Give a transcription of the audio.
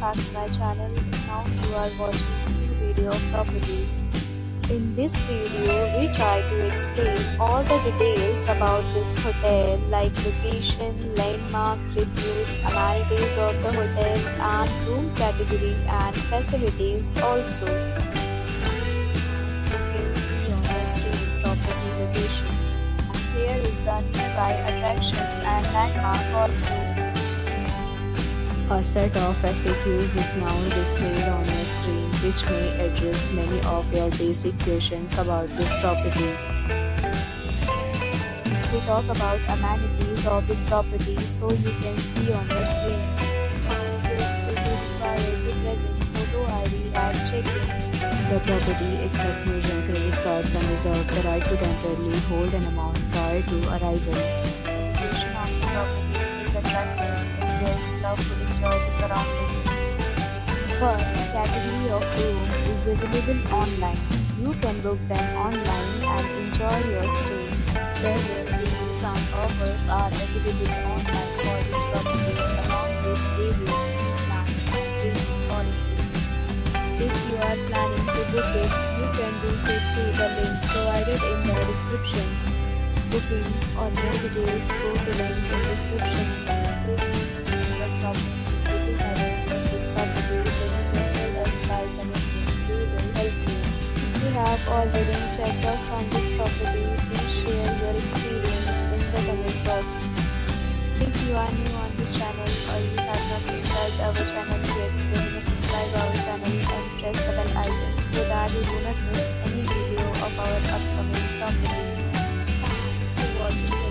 back to my channel. Now you are watching a new video of property. In this video, we try to explain all the details about this hotel like location, landmark, reviews, amenities of the hotel and room category and facilities also. As you can see on the screen, property location. And here is the nearby attractions and landmark also. A set of FAQs is now displayed on your screen, which may address many of your basic questions about this property. Next, we talk about amenities of this property, so you can see on the screen. Guests will be required to present photo ID at check-in. The property accepts major credit cards and reserves the right to temporarily hold an amount prior to arrival. The location of the property is attractive. Guests love to enjoy the surroundings. First, category of room is available online. You can book them online and enjoy your stay. Several deals and offers are available online for this property along with various plans and payment policies. If you are planning to book it, you can do so through the link provided in the description. Booking or more details, go to the link in description. If you have already checked out from this property, please share your experience in the comment box. If you are new on this channel or you have not subscribed our channel yet, then you must subscribe our channel and press the bell icon so that you do not miss any video of our upcoming property. Thanks for watching.